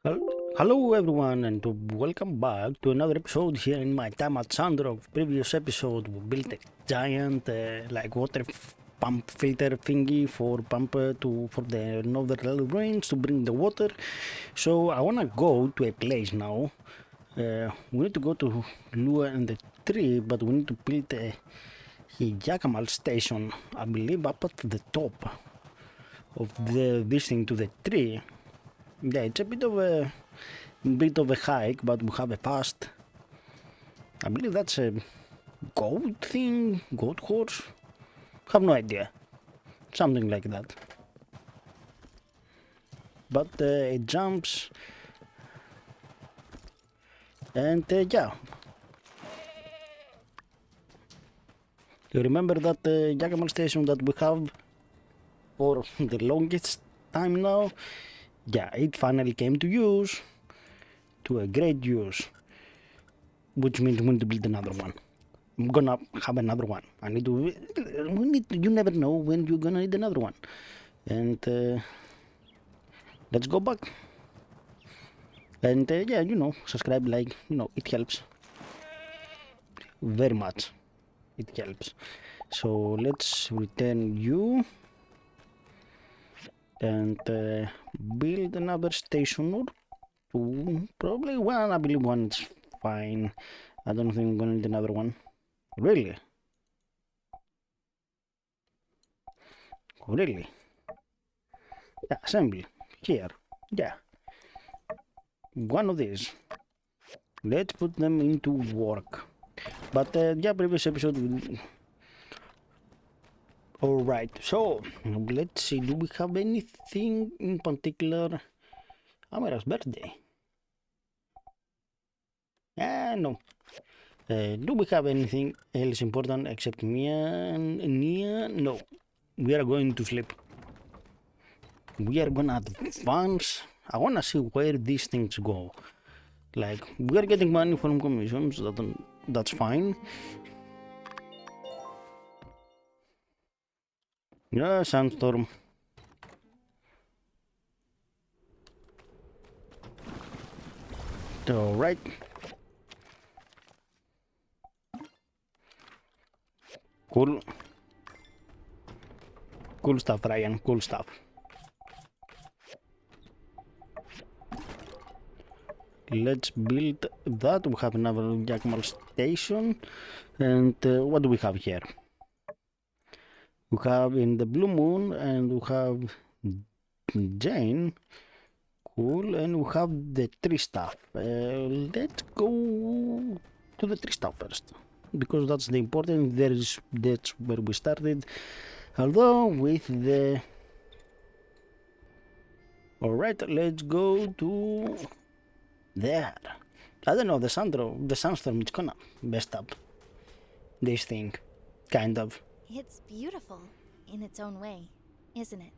Hello everyone and welcome back to another episode here in my time at Sandrock. Previous episode we built a giant like water pump filter thingy for pump to for the northern rains to bring the water. So I wanna go to a place now. We need to go to Lua and the tree, but we need to build a Yakamal station. I believe up at the top of the this thing to the tree. Yeah, it's a bit of a hike, but we have a fast. I believe that's a goat thing, goat horse. Have no idea, something like that. But it jumps, and yeah. You remember that Jagamal station that we have for the longest time now? Yeah, it finally came to use, to a great use, which means we need to build another one. I'm gonna have another one. I need to. We need. You never know when you're gonna need another one, and let's go back. And yeah, subscribe, like, it helps very much. It helps. So let's return you and build another station or two. Probably one. I believe one is fine. I don't think I'm gonna need another one. Really? Really? Yeah, assembly. Here. Yeah. One of these. Let's put them into work. But yeah, previous episode. Alright, so let's see. Do we have anything in particular? Amara's birthday. No. Do we have anything else important except Mia and Nia? No. We are going to sleep. We are gonna advance. I wanna see where these things go. Like, we are getting money from commissions, that's fine. Yeah, sandstorm. Alright. Cool. Cool stuff, Ryan. Cool stuff. Let's build that. We have another Jackmal station. And what do we have here? We have in the Blue Moon, and we have Jane. Cool. And we have the tree stuff. Let's go to the tree stuff first, because that's the important. That's where we started. Although with the. Alright, let's go to there. I don't know, the sandstorm is gonna messed up this thing. Kind of. It's beautiful in its own way, isn't it?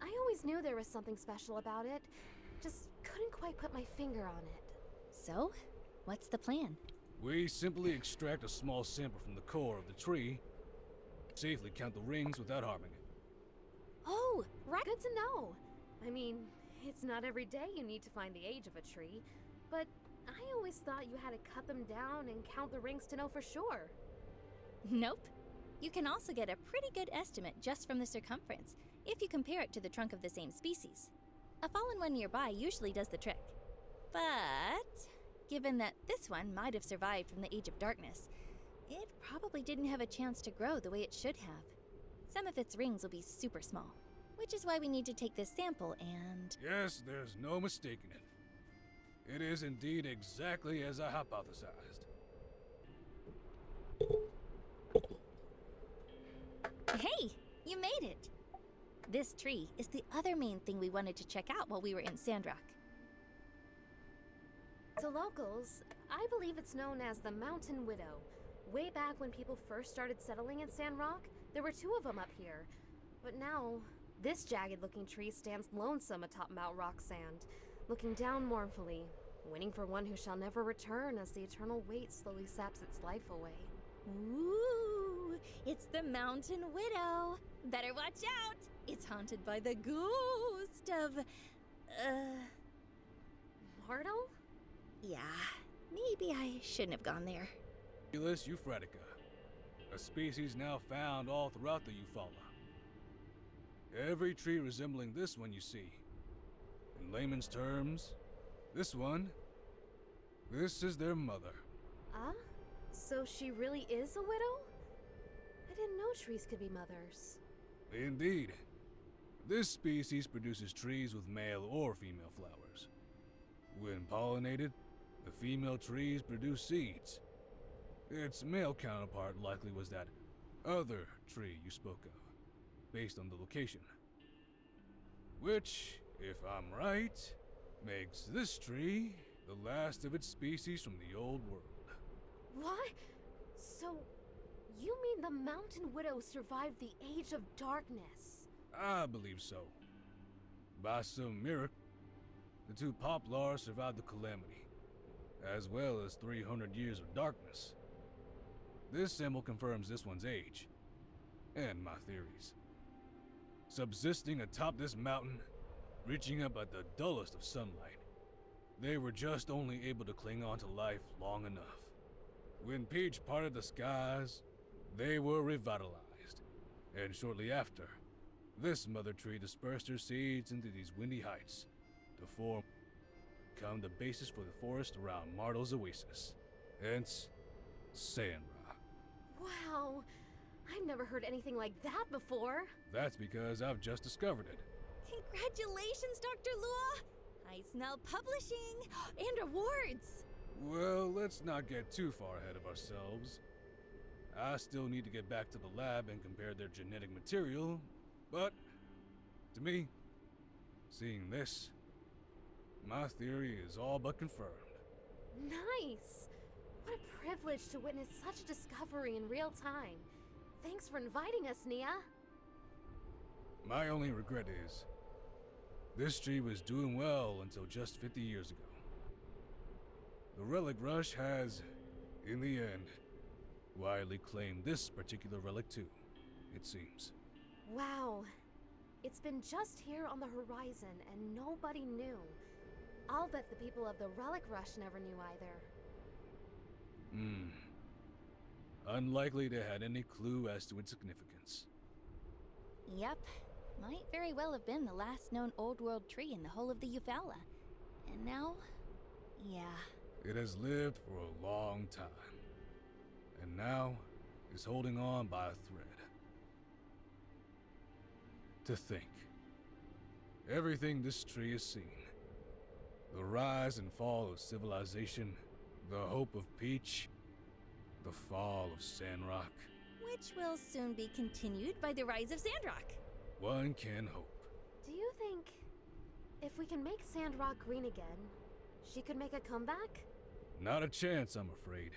I always knew there was something special about it, just couldn't quite put my finger on it. So, what's the plan? We simply extract a small sample from the core of the tree, safely count the rings without harming it. Oh, right. Good to know. I mean, it's not every day you need to find the age of a tree, but I always thought you had to cut them down and count the rings to know for sure. Nope. You can also get a pretty good estimate just from the circumference, if you compare it to the trunk of the same species. A fallen one nearby usually does the trick. But, given that this one might have survived from the Age of Darkness, it probably didn't have a chance to grow the way it should have. Some of its rings will be super small, which is why we need to take this sample and... Yes, there's no mistaking it. It is indeed exactly as I hypothesized. Hey, you made it! This tree is the other main thing we wanted to check out while we were in Sandrock. To locals, I believe it's known as the Mountain Widow. Way back when people first started settling in Sandrock, there were two of them up here. But now, this jagged-looking tree stands lonesome atop Mount Rock Sand, looking down mournfully, waiting for one who shall never return as the eternal weight slowly saps its life away. Ooh, it's the Mountain Widow. Better watch out. It's haunted by the ghost of, Yeah, maybe I shouldn't have gone there. Felis euphratica, a species now found all throughout the Eufaula. Every tree resembling this one you see. In layman's terms, this is their mother. Ah? So she really is a widow? I didn't know trees could be mothers. Indeed. This species produces trees with male or female flowers. When pollinated, the female trees produce seeds. Its male counterpart likely was that other tree you spoke of, based on the location. Which, if I'm right, makes this tree the last of its species from the old world. What? So, you mean the Mountain Widow survived the Age of Darkness? I believe so. By some miracle, the two poplars survived the calamity, as well as 300 years of darkness. This symbol confirms this one's age, and my theories. Subsisting atop this mountain, reaching up at the dullest of sunlight, they were just only able to cling on to life long enough. When Peach parted the skies, they were revitalized, and shortly after, this mother tree dispersed her seeds into these windy heights to become the basis for the forest around Martel's oasis, hence Sandrock. Wow, I've never heard anything like that before. That's because I've just discovered it. Congratulations, Dr. Lua! I smell publishing and awards! Well, let's not get too far ahead of ourselves. I still need to get back to the lab and compare their genetic material, but to me, seeing this, my theory is all but confirmed. Nice! What a privilege to witness such a discovery in real time. Thanks for inviting us, Nia. My only regret is, this tree was doing well until just 50 years ago. The relic rush has, in the end, widely claimed this particular relic too, it seems. Wow. It's been just here on the horizon and nobody knew. I'll bet the people of the relic rush never knew either. Unlikely they had any clue as to its significance. Yep, might very well have been the last known Old World tree in the whole of the Eufaula. And now, yeah. It has lived for a long time, and now is holding on by a thread. To think, everything this tree has seen, the rise and fall of civilization, the hope of Peach, the fall of Sandrock. Which will soon be continued by the rise of Sandrock. One can hope. Do you think if we can make Sandrock green again, she could make a comeback? Not a chance, I'm afraid.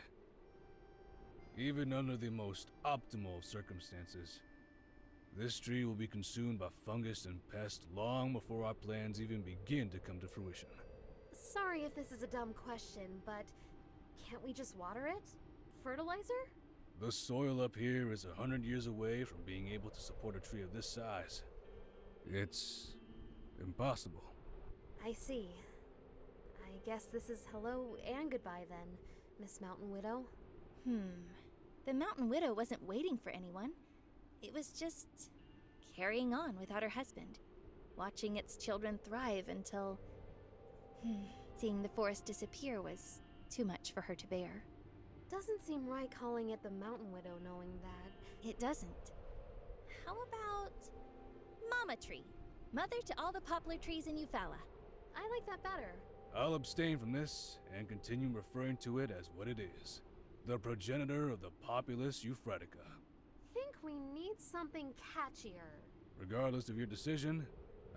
Even under the most optimal of circumstances, this tree will be consumed by fungus and pests long before our plans even begin to come to fruition. Sorry if this is a dumb question, but can't we just water it? Fertilizer? The soil up here is 100 years away from being able to support a tree of this size. It's impossible. I see. I guess this is hello and goodbye then, Miss Mountain Widow. The Mountain Widow wasn't waiting for anyone. It was just carrying on without her husband, watching its children thrive until seeing the forest disappear was too much for her to bear. Doesn't seem right calling it the Mountain Widow knowing that. It doesn't. How about Mama Tree, mother to all the poplar trees in Eufaula? I like that better. I'll abstain from this and continue referring to it as what it is. The progenitor of the populous Euphratica. Think we need something catchier. Regardless of your decision,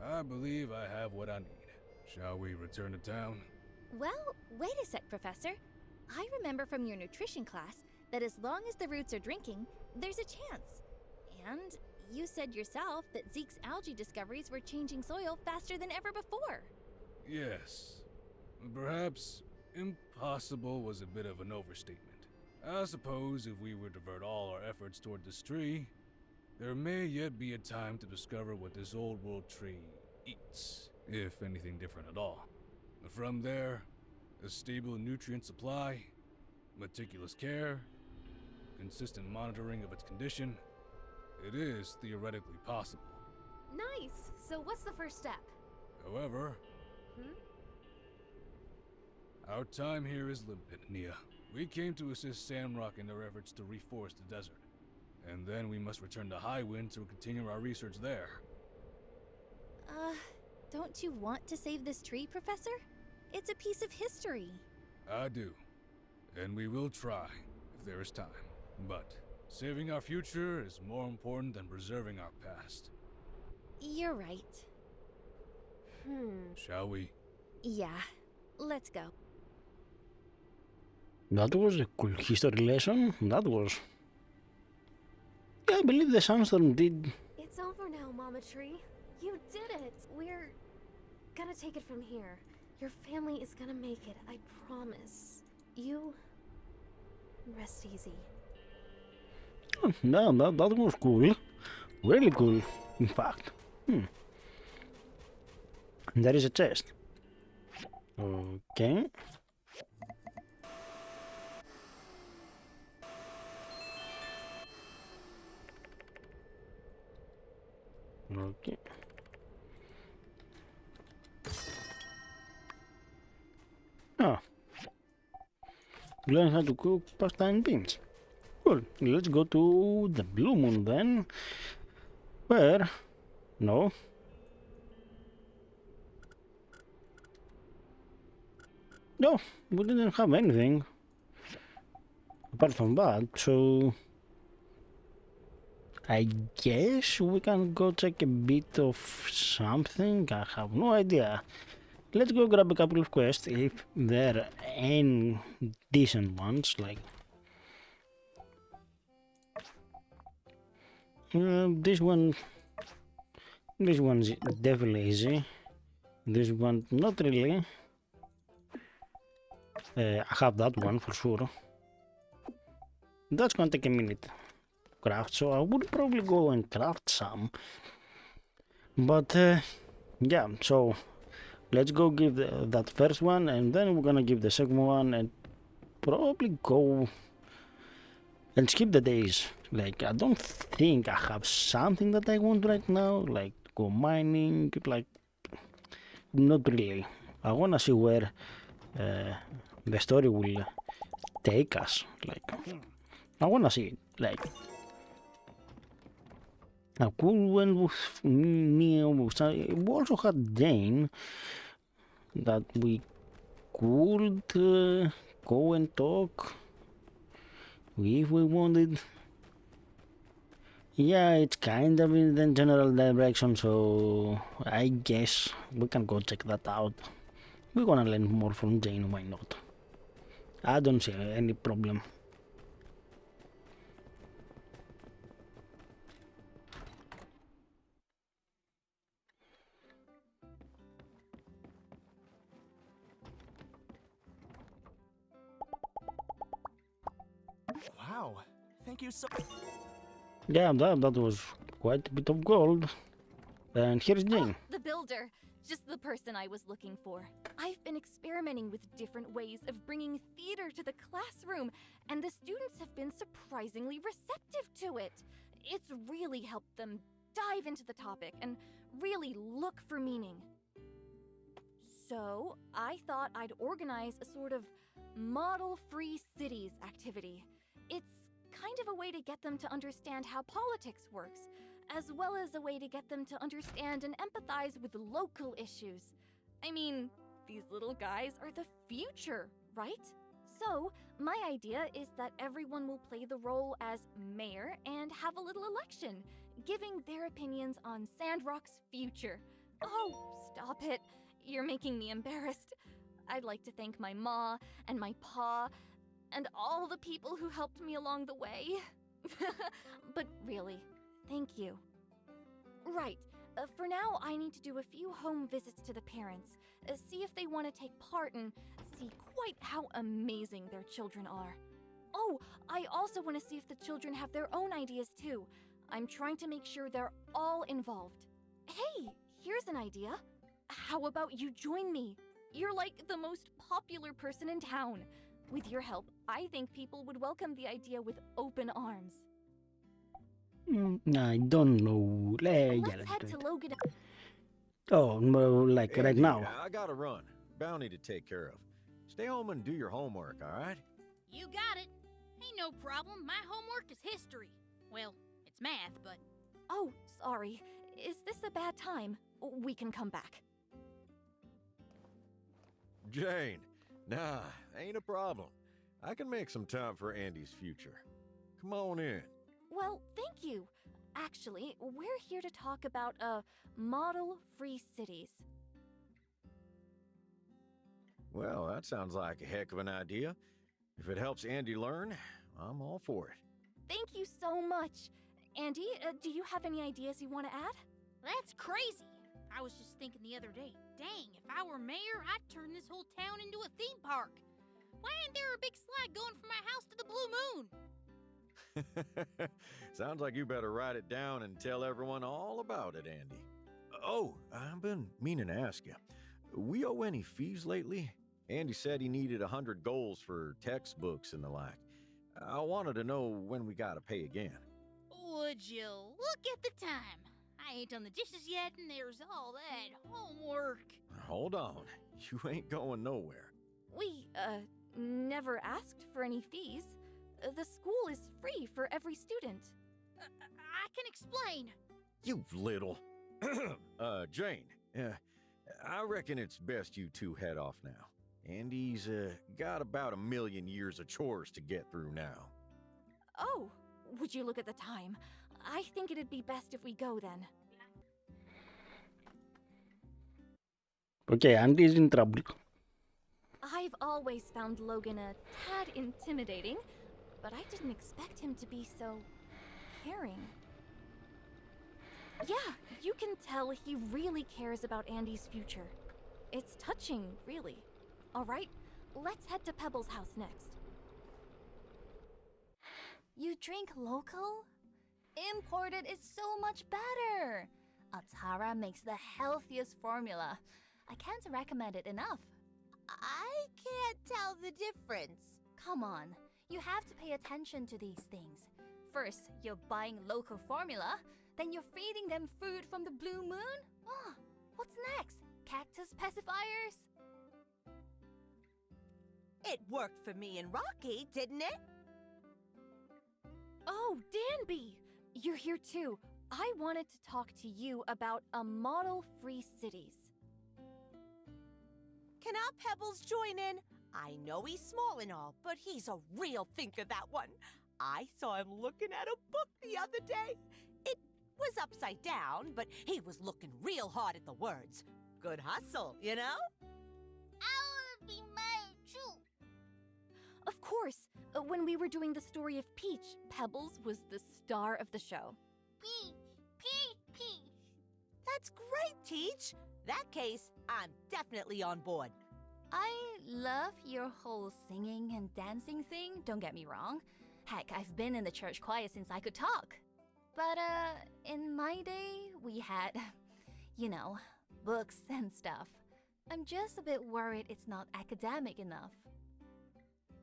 I believe I have what I need. Shall we return to town? Well, wait a sec, Professor. I remember from your nutrition class that as long as the roots are drinking, there's a chance. And you said yourself that Zeke's algae discoveries were changing soil faster than ever before. Yes. Perhaps impossible was a bit of an overstatement. I suppose if we were to divert all our efforts toward this tree, there may yet be a time to discover what this old world tree eats, if anything different at all. From there, A stable nutrient supply, meticulous care, consistent monitoring of its condition. It is theoretically possible. Nice! So what's the first step? However, our time here is limited, Nia. We came to assist Sandrock in their efforts to reforest the desert. And then we must return to Highwind to continue our research there. Don't you want to save this tree, Professor? It's a piece of history. I do. And we will try, if there is time. But saving our future is more important than preserving our past. You're right. Shall we? Yeah, let's go. That was a cool history lesson. That was. Yeah, I believe the Sandstorm did. It's over now, Mama Tree. You did it! We're gonna take it from here. Your family is gonna make it, I promise. You rest easy. No, that was cool. Really cool, in fact. There is a chest. Okay. Okay. Ah. Learn how to cook pasta and beans. Cool. Let's go to the Blue Moon then. Where? No. No, we didn't have anything. Apart from that, so I guess we can go check a bit of something. I have no idea. Let's go grab a couple of quests if there are any decent ones. Like this one. This one's definitely easy. This one not really. I have that one for sure. That's gonna take a minute. Craft, so I would probably go and craft some, but yeah, so let's go give that first one, and then we're gonna give the second one, and probably go and skip the days. Like, I don't think I have something that I want right now, like go mining, like not really. I wanna see where the story will take us. Like, I wanna see it, like. A cool one with Neo. We also had Jane that we could go and talk if we wanted. Yeah, it's kind of in the general direction, so I guess we can go check that out. We're gonna learn more from Jane, why not? I don't see any problem. Wow, thank you so. Yeah, that was quite a bit of gold. And here's Jane. The builder. Just the person I was looking for. I've been experimenting with different ways of bringing theater to the classroom, and the students have been surprisingly receptive to it. It's really helped them dive into the topic and really look for meaning. So, I thought I'd organize a sort of model-free cities activity. It's kind of a way to get them to understand how politics works, as well as a way to get them to understand and empathize with local issues. I mean, these little guys are the future, right? So, my idea is that everyone will play the role as mayor and have a little election, giving their opinions on Sandrock's future. Oh, stop it. You're making me embarrassed. I'd like to thank my ma and my pa and all the people who helped me along the way. But really, thank you. Right, for now I need to do a few home visits to the parents, see if they want to take part and see quite how amazing their children are. Oh, I also want to see if the children have their own ideas too. I'm trying to make sure they're all involved. Hey, here's an idea. How about you join me? You're like the most popular person in town. With your help, I think people would welcome the idea with open arms. I don't know. Ya Let's la head estoy. to Logan. Oh, no, like right Andy, now. I gotta run. Bounty to take care of. Stay home and do your homework, all right? You got it. Ain't no problem. My homework is history. Well, it's math, but Oh, sorry. Is this a bad time? We can come back. Jane, nah, ain't a problem. I can make some time for Andy's future. Come on in. Well, thank you. Actually, we're here to talk about model-free cities. Well, that sounds like a heck of an idea. If it helps Andy learn, I'm all for it. Thank you so much. Andy, do you have any ideas you want to add? that's crazy. I was just thinking the other day, dang, if I were mayor, I'd turn this whole town into a theme park. Why ain't there a big slide going from my house to the Blue Moon? Sounds like you better write it down and tell everyone all about it, Andy. Oh, I've been meaning to ask you. We owe any fees lately? Andy said he needed 100 goals for textbooks and the like. I wanted to know when we gotta pay again. Would you look at the time? I ain't done the dishes yet, and there's all that homework. Hold on. You ain't going nowhere. We, never asked for any fees. The school is free for every student. I can explain. You little... Jane, I reckon it's best you two head off now. Andy's, got about 1 million years of chores to get through now. Oh, would you look at the time? I think it'd be best if we go then. Okay, Andy is in trouble. I've always found Logan a tad intimidating, but I didn't expect him to be so caring. Yeah, you can tell he really cares about Andy's future. It's touching, really. All right, let's head to Pebble's house next. You drink local? Imported is so much better. Atara makes the healthiest formula. I can't recommend it enough. I can't tell the difference. Come on, you have to pay attention to these things. First, you're buying local formula, then you're feeding them food from the Blue Moon? Oh, what's next? Cactus pacifiers? It worked for me and Rocky, didn't it? Oh, Danby! You're here too. I wanted to talk to you about model-free cities. Can our Pebbles join in? I know he's small and all, but he's a real thinker, that one. I saw him looking at a book the other day. It was upside down, but he was looking real hard at the words. Good hustle, you know? I want to be mayor too. Of course, when we were doing the story of Peach, Pebbles was the star of the show. Peach, Peach, Peach. That's great, Teach. That case, I'm definitely on board. I love your whole singing and dancing thing, don't get me wrong. Heck, I've been in the church choir since I could talk. But, in my day, we had, you know, books and stuff. I'm just a bit worried it's not academic enough.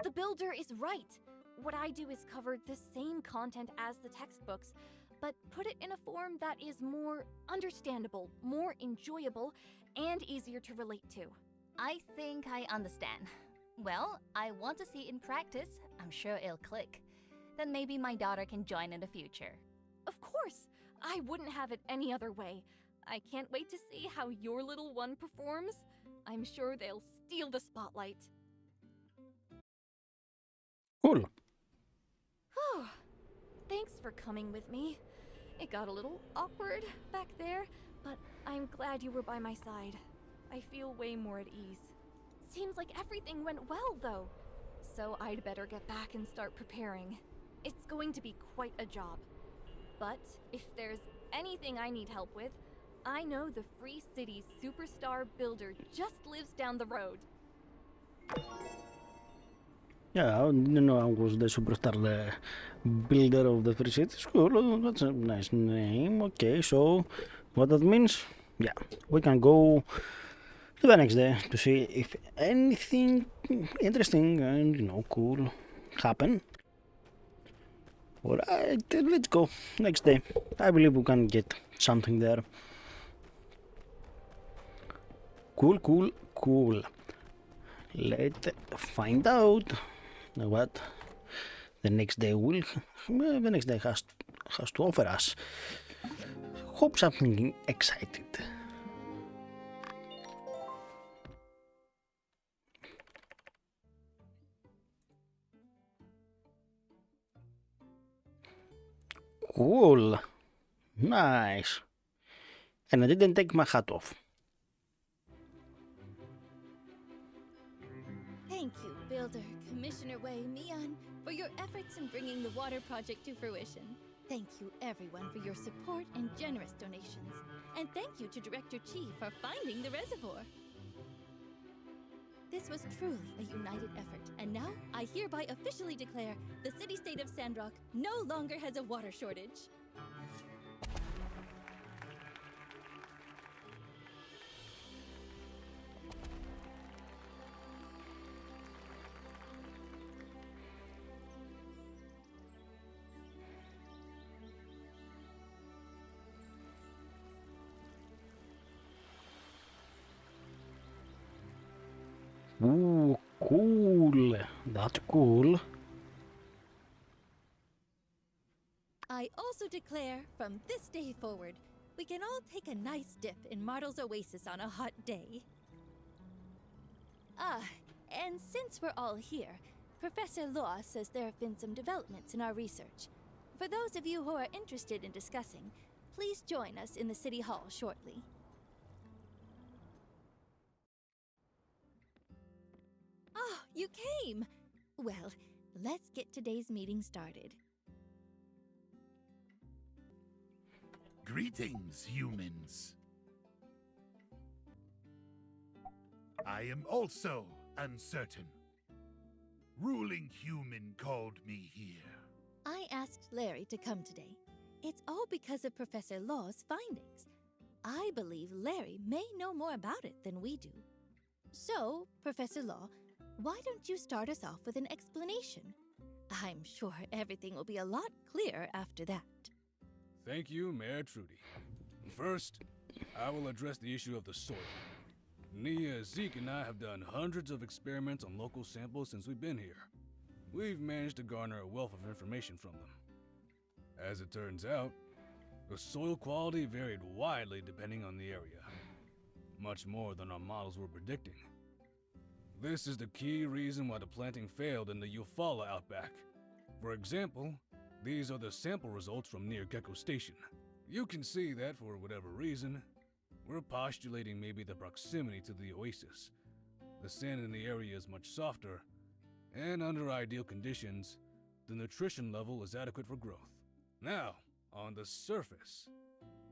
The builder is right. What I do is cover the same content as the textbooks, but put it in a form that is more understandable, more enjoyable, and easier to relate to. I think I understand. Well, I want to see it in practice. I'm sure it'll click. Then maybe my daughter can join in the future. Of course! I wouldn't have it any other way. I can't wait to see how your little one performs. I'm sure they'll steal the spotlight. Cool. Whew. Thanks for coming with me. It got a little awkward back there, but I'm glad you were by my side. I feel way more at ease. Seems like everything went well, though. So I'd better get back and start preparing. It's going to be quite a job. But if there's anything I need help with, I know the Free City Superstar Builder just lives down the road. Yeah, I didn't know I was the superstar builder of the Free City School. Oh, that's a nice name. Okay, so what that means? Yeah, we can go the next day to see if anything interesting and cool happen. Alright, let's go. Next day. I believe we can get something there. Cool, cool, cool. Let's find out what the next day has to offer us. Hope something excited. Cool. Nice. And I didn't take my hat off. Thank you, Builder Commissioner Wei Mian, for your efforts in bringing the water project to fruition. Thank you, everyone, for your support and generous donations. And thank you to Director Chi for finding the reservoir. This was truly a united effort, and now I hereby officially declare the city-state of Sandrock no longer has a water shortage. Ooh, cool. That's cool. I also declare, from this day forward, we can all take a nice dip in Martel's Oasis on a hot day. And since we're all here, Professor Law says there have been some developments in our research. For those of you who are interested in discussing, please join us in the City Hall shortly. Oh, you came! Well, let's get today's meeting started. Greetings, humans. I am also uncertain. Ruling human called me here. I asked Larry to come today. It's all because of Professor Law's findings. I believe Larry may know more about it than we do. So, Professor Law, why don't you start us off with an explanation? I'm sure everything will be a lot clearer after that. Thank you, Mayor Trudy. First, I will address the issue of the soil. Nia, Zeke, and I have done hundreds of experiments on local samples since we've been here. We've managed to garner a wealth of information from them. As it turns out, the soil quality varied widely depending on the area, much more than our models were predicting. This is the key reason why the planting failed in the Eufaula outback. For example, these are the sample results from near Gecko Station. You can see that for whatever reason, we're postulating maybe the proximity to the oasis. The sand in the area is much softer, and under ideal conditions, the nutrition level is adequate for growth. Now, on the surface,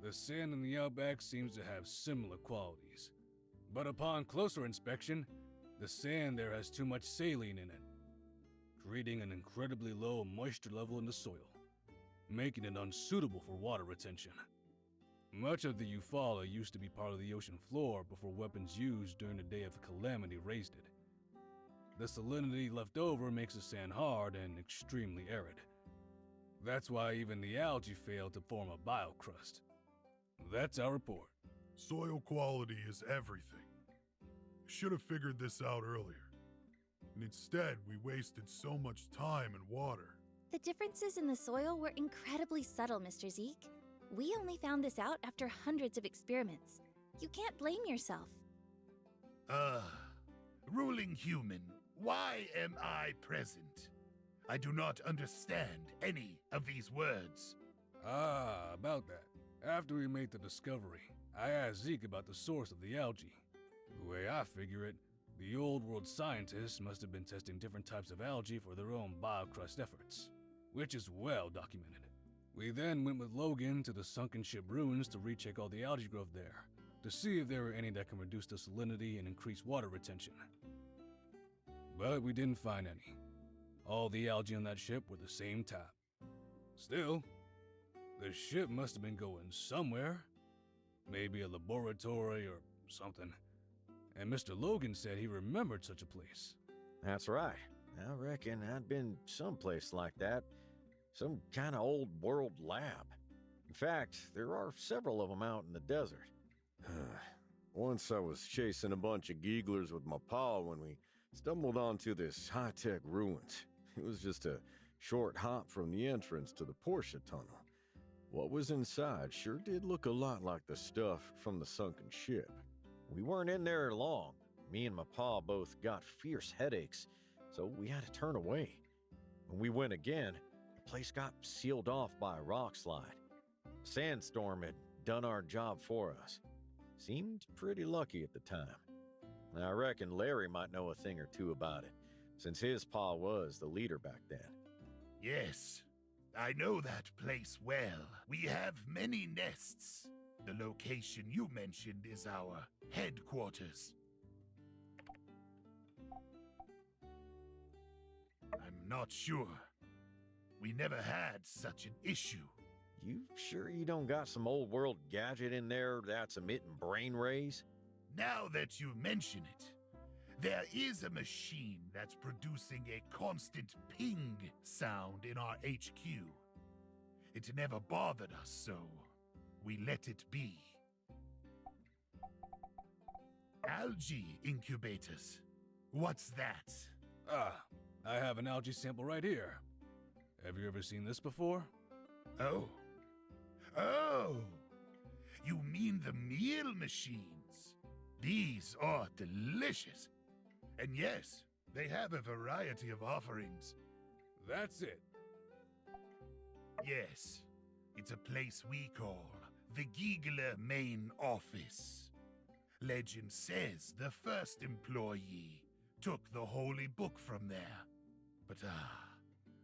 the sand in the outback seems to have similar qualities. But upon closer inspection, the sand there has too much saline in it, creating an incredibly low moisture level in the soil, making it unsuitable for water retention. Much of the Eufaula used to be part of the ocean floor before weapons used during the Day of Calamity raised it. The salinity left over makes the sand hard and extremely arid. That's why even the algae failed to form a biocrust. That's our report. Soil quality is everything. Should have figured this out earlier. And instead, we wasted so much time and water. The differences in the soil were incredibly subtle, Mr. Zeke. We only found this out after hundreds of experiments. You can't blame yourself. Ruling human, why am I present? I do not understand any of these words. About that. After we made the discovery, I asked Zeke about the source of the algae. The way I figure it, the old world scientists must have been testing different types of algae for their own biocrust efforts, which is well documented. We then went with Logan to the sunken ship ruins to recheck all the algae growth there, to see if there were any that can reduce the salinity and increase water retention. But we didn't find any. All the algae on that ship were the same type. Still, the ship must have been going somewhere. Maybe a laboratory or something. And Mr. Logan said he remembered such a place. That's right. I reckon I'd been someplace like that. Some kind of old world lab. In fact, there are several of them out in the desert. Once I was chasing a bunch of geeglers with my paw when we stumbled onto this high-tech ruins. It was just a short hop from the entrance to the Portia tunnel. What was inside sure did look a lot like the stuff from the sunken ship. We weren't in there long. Me and my pa both got fierce headaches, so we had to turn away. When we went again, the place got sealed off by a rock slide. A sandstorm had done our job for us. Seemed pretty lucky at the time. I reckon Larry might know a thing or two about it, since his pa was the leader back then. Yes, I know that place well. We have many nests. The location you mentioned is our headquarters. I'm not sure. We never had such an issue. You sure you don't got some old world gadget in there that's emitting brain rays? Now that you mention it, there is a machine that's producing a constant ping sound in our HQ. It never bothered us, so we let it be. Algae incubators. What's that? Ah, I have an algae sample right here. Have you ever seen this before? Oh. Oh! You mean the meal machines? These are delicious. And yes, they have a variety of offerings. That's it. Yes, it's a place we call the Giegler main office. Legend says the first employee took the holy book from there. But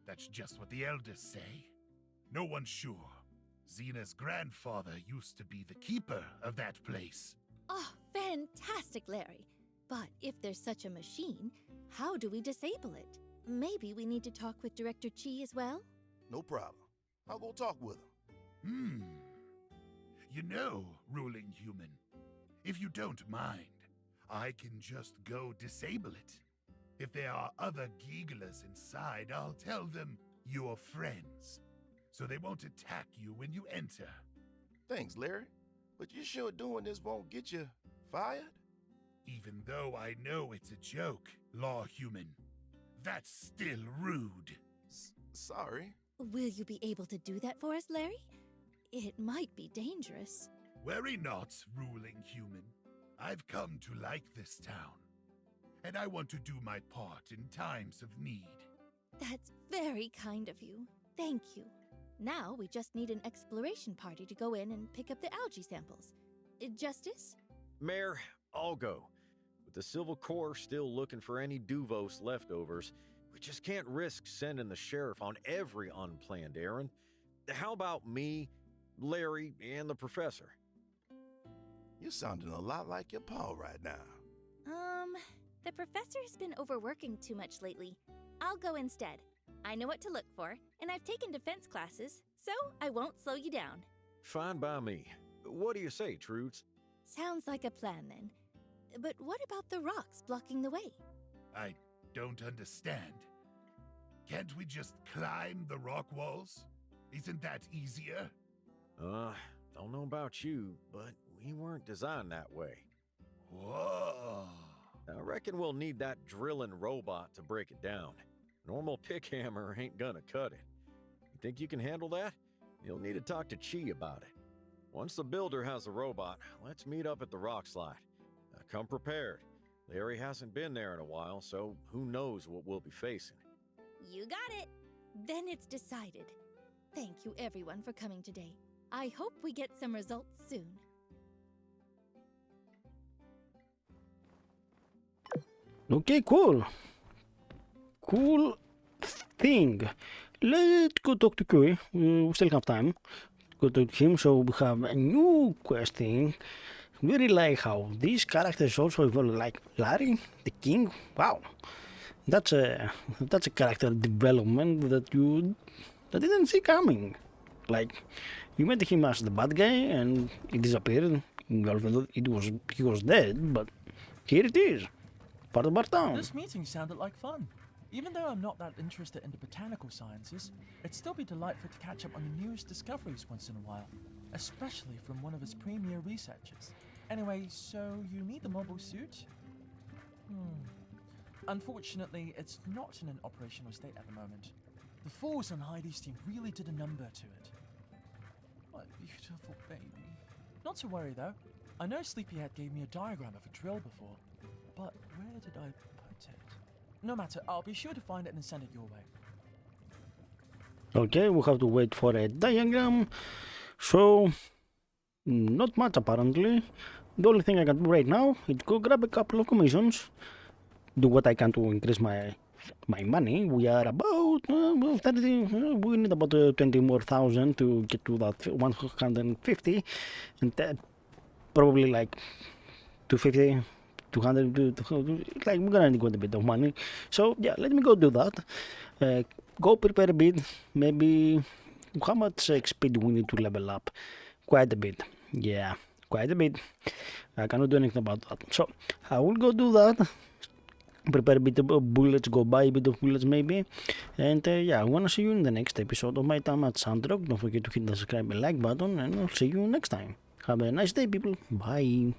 that's just what the elders say. No one's sure. Xena's grandfather used to be the keeper of that place. Oh, fantastic, Larry. But if there's such a machine, how do we disable it? Maybe we need to talk with Director Chi as well? No problem. I'll go talk with him. You know, ruling human, if you don't mind, I can just go disable it. If there are other Geeglers inside, I'll tell them you're friends, so they won't attack you when you enter. Thanks, Larry. But you sure doing this won't get you fired? Even though I know it's a joke, law human, that's still rude. Sorry. Will you be able to do that for us, Larry? It might be dangerous. Worry not, ruling human. I've come to like this town, and I want to do my part in times of need. That's very kind of you. Thank you. Now we just need an exploration party to go in and pick up the algae samples. Justice? Mayor, I'll go. With the Civil Corps still looking for any Duvos leftovers, we just can't risk sending the sheriff on every unplanned errand. How about me, Larry, and the professor? You're sounding a lot like your pa right now. The professor has been overworking too much lately. I'll go instead. I know what to look for, and I've taken defense classes, so I won't slow you down. Fine by me. What do you say, Trudes? Sounds like a plan, then. But what about the rocks blocking the way? I don't understand. Can't we just climb the rock walls? Isn't that easier? Don't know about you, but we weren't designed that way. Whoa. I reckon we'll need that drilling robot to break it down. Normal pick hammer ain't gonna cut it. You think you can handle that? You'll need to talk to Chi about it. Once the builder has the robot, let's meet up at the rock slide. Come prepared. Larry hasn't been there in a while, so who knows what we'll be facing. You got it. Then it's decided. Thank you everyone for coming today. I hope we get some results soon. Okay, cool. Cool thing. Let's go talk to Curry. We still have time. Go talk to him. So we have a new quest thing. Really like how these characters also evolve, like Larry, the king. Wow, that's a character development that didn't see coming. Like, you met him as the bad guy and he disappeared. He was dead, but here it is. Part of our town. This meeting sounded like fun. Even though I'm not that interested in the botanical sciences, it'd still be delightful to catch up on the newest discoveries once in a while, especially from one of its premier researchers. Anyway, so you need the mobile suit? Unfortunately, it's not in an operational state at the moment. The Falls and Heidi's team really did a number to it. What a beautiful baby. Not to worry though. I know Sleepyhead gave me a diagram of a drill before, but where did I put it? No matter, I'll be sure to find it and send it your way. Okay, we have to wait for a diagram. So, not much apparently. The only thing I can do right now is go grab a couple of commissions, do what I can to increase my money. We are about 30, we need about 20 more thousand to get to that 150, and probably like 250, 200, like we're gonna need quite a bit of money. So yeah, let me go do that. Go prepare a bit. Maybe how much XP do we need to level up? Quite a bit. Yeah, quite a bit. I cannot do anything about that. So I will go do that. Prepare a bit of bullets, go buy a bit of bullets maybe. And yeah, I wanna see you in the next episode of my time at Sandrock. Don't forget to hit the subscribe and like button, and I'll see you next time. Have a nice day, people. Bye.